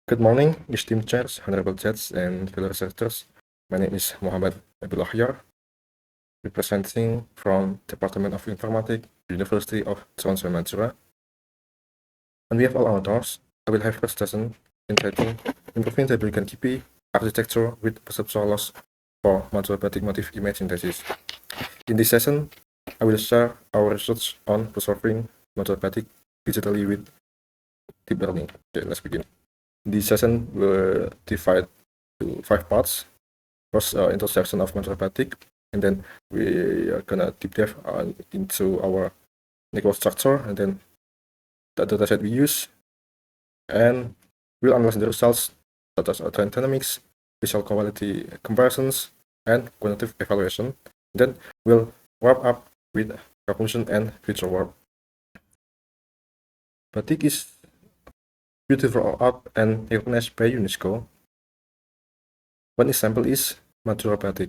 Good morning, esteemed chairs, honorable judges, and fellow researchers. My name is Muhammad Abdul Ahyar, representing from Department of Informatics, University of Johnson Madura. On behalf of all authors, I will have presentation entitled Improving the Billiken KP Architecture with Perceptual Loss for Madura-Batik Motif Image Synthesis. In this session, I will share our research on preserving Madura-Batik digitally with deep learning. Okay, let's begin. This session will divide to 5 parts. First, introduction of Madura-Batik, and then we are gonna deep dive into our network structure, and then the dataset we use, and we'll analyze the results such as trend dynamics, visual quality comparisons, and quantitative evaluation. Then we'll wrap up with conclusion and future work. Batik is beautiful art and recognized by UNESCO. One example is Madura-Batik.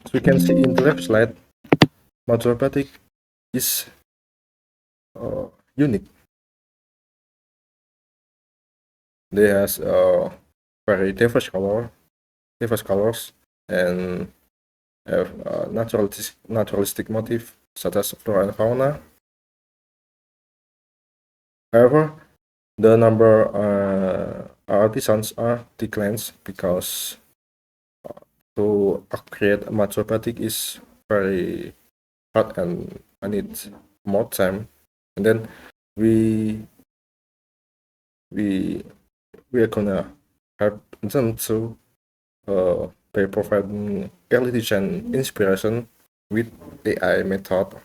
As we can see in the left slide, Madura-Batik is unique. They has very diverse colors, and have naturalistic motif such as flora and fauna. However, the number artisans are declines because to create a Madura-Batik is very hard and I need more time. And then we are gonna help them to by providing early design inspiration with AI method.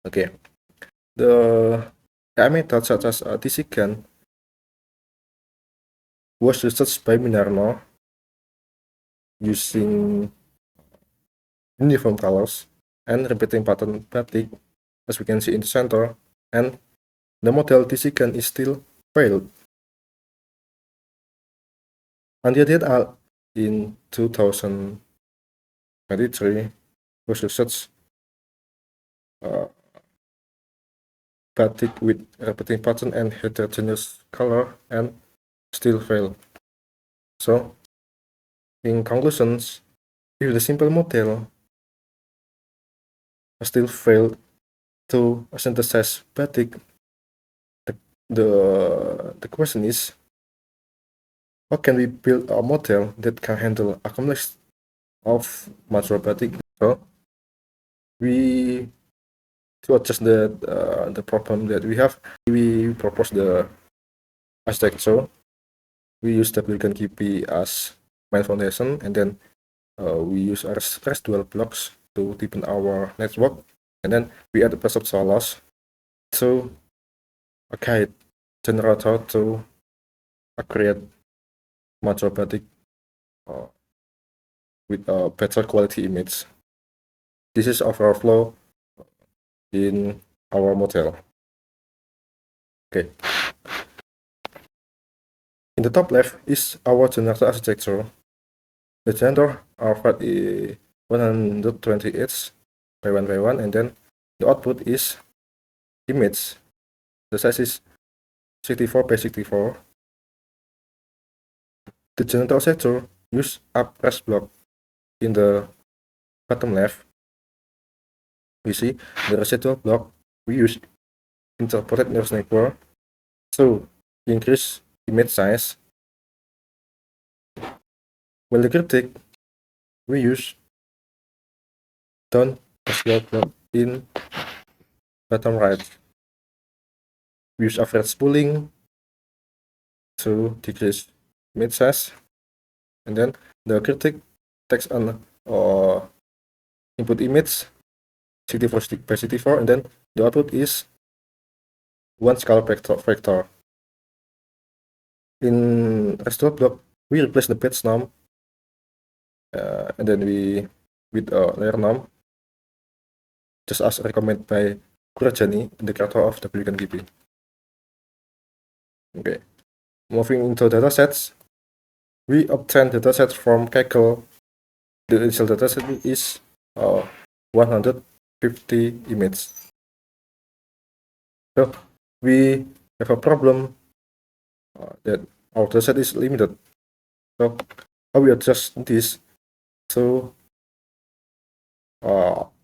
Okay, the AI method such as DCGAN was researched by Minarno using uniform colors and repeating pattern batik, as we can see in the center, and the model DCGAN is still failed. On the other hand, in 2023, was research batik with repeating pattern and heterogeneous color and still fail. So, in conclusions, if the simple model still failed to synthesize batik, the question is, how can we build a model that can handle a complex of Madura-Batik? So we to adjust the problem that we have, we propose the architecture. We use the Billiken KP as main foundation, and then we use our residual blocks to deepen our network, and then we add the perceptual loss to a guide generator to create Madura-Batik with a better quality image. This is our flow in our model. Okay. In the top left is our generator architecture. The generator are fed 128 by 1 by 1, and then the output is image. The size is 64 by 64. The generator architecture use up-press block. In the bottom left, we see the residual block we use interpolated neural network to increase image size. While the critic we use down residual block in bottom right. We use average pooling to decrease image size, and then the critic takes an input image 64 by 64, and then the output is one scalar vector. In residual block, we replace the patch norm, and then we with layer norm, just as recommended by Kurajani, the creator of the Billiken KP. Okay, moving into datasets, we obtain datasets from Kaggle. The initial dataset is 150 images. So we have a problem that our dataset is limited. So how we adjust this to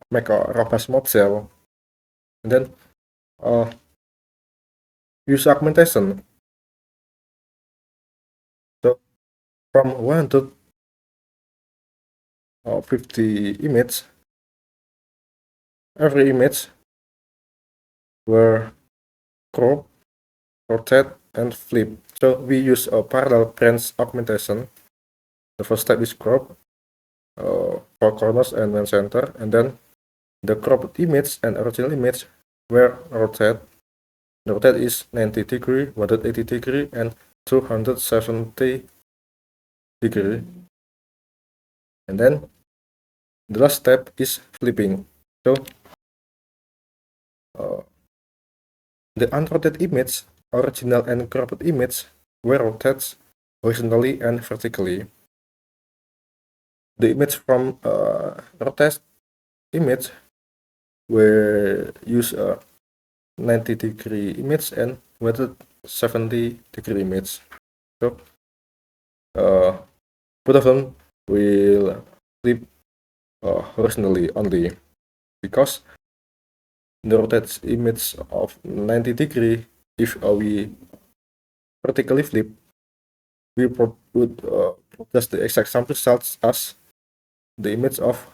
make a robust model, and then use augmentation. So from 150 images, every image were cropped, rotate, and flip. So we use a parallel branch augmentation. The first step is crop, 4 corners and 1 center, and then the cropped image and original image were rotate. The rotate is 90 degree, 180 degree, and 270 degree. And then the last step is flipping. So the unrotated image, original and cropped image were rotated horizontally and vertically. The image from rotated image were use a 90 degree image and 170 degree image. So both of them will flip horizontally only, because the rotated image of 90 degree, if we vertically flip, we would produce the exact sample results as the image of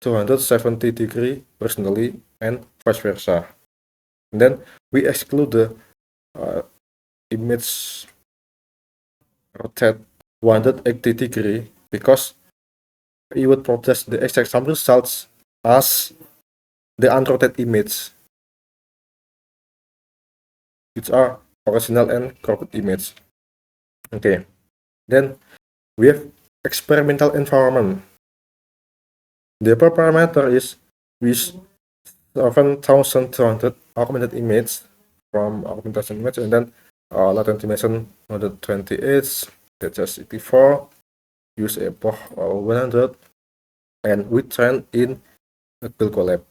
270 degree horizontally and vice versa. And then we exclude the image rotate 180 degree, because it would produce the exact sample results as the unrotated image, which are original and cropped image. Okay, then we have experimental environment. The upper parameter is with 7,200 augmented image from augmentation image, and then latent dimension 128, that's 84, use epoch 100, and we train in a Colab.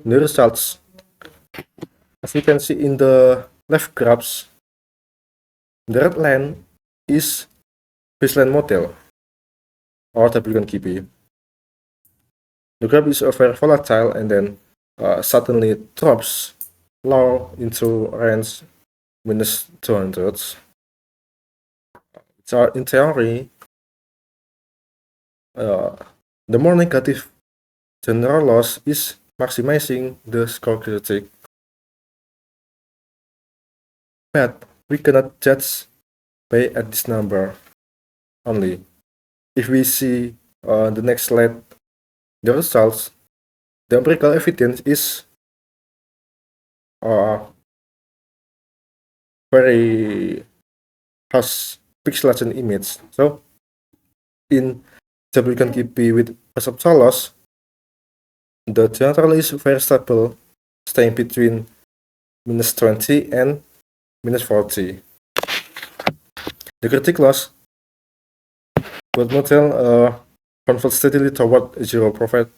The results, as you can see in the left graphs, the red line is baseline model or WNKP. The graph is very volatile and then suddenly drops low into range minus 200. So in theory, the more negative general loss is maximizing the score critic, but we cannot judge by at this number only. If we see the next slide, the results, the empirical evidence is very harsh pixelation image. So in WNKP with perceptual loss, the general is very stable, staying between minus 20 and minus 40. The critic loss would model converge steadily toward zero profit,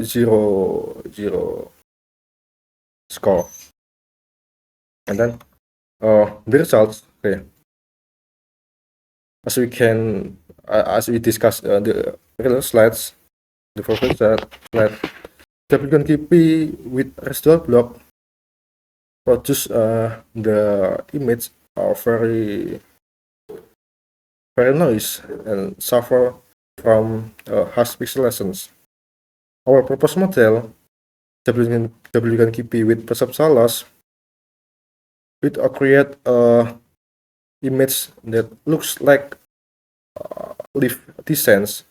zero score. And then the results, okay, as we discussed the earlier slides, the profit slide, WNKP with residual block produce the image are very noise and suffer from harsh pixelations. Our proposed model, WNKP with perceptual loss, it create a image that looks like leaf descents,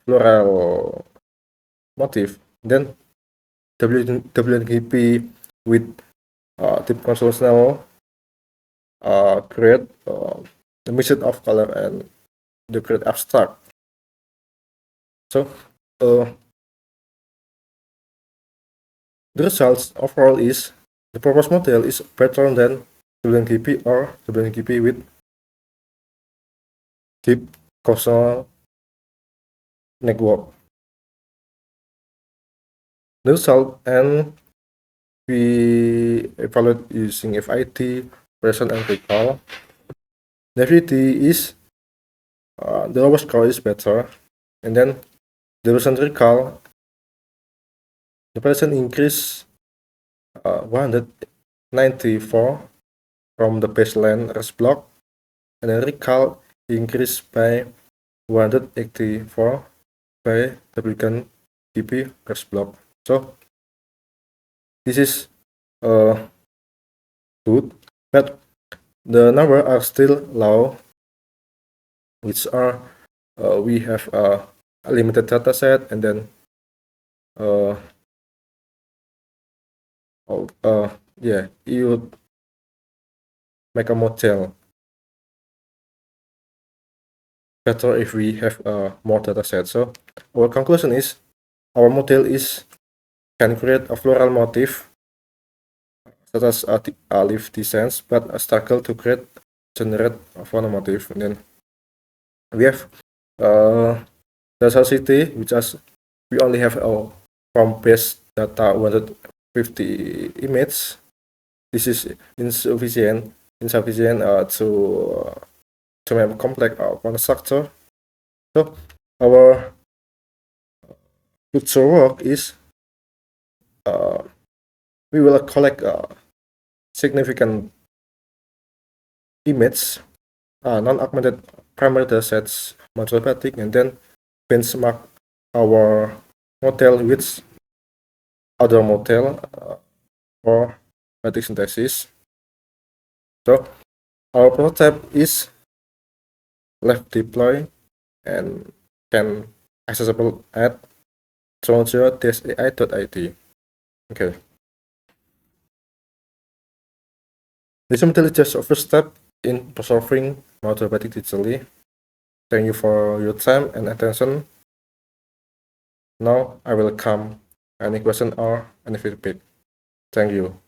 floral motif. Then WNKP with deep convolutional create the mixture of color and the create abstract. So the results overall is the proposed model is better than WNKP or WNKP with deep convolutional network. The result and we evaluate using FIT, present, and recall. The FIT is the lower score is better, and then the present recall, the present increase 194 from the baseline rest block, and then recall increased by 184 by the beacon DP rest block. So this is good, but the number are still low, which are we have a limited data set, and then yeah, you make a model better if we have more data set. So our conclusion is our model can create a floral motif such as a leaf designs, but struggle to generate a fauna motif. And then we have the society, which is we only have from base data 150 images. This is insufficient to make complex fauna structure. So our future work is we will collect significant image, non-augmented primary data sets, modular and then benchmark our model with other model for batic synthesis. So our prototype is left deploy and can accessible at ai.it. Okay. This model is just a first step in preserving modular batic digitally. Thank you for your time and attention. Now I welcome any question or any feedback. Thank you.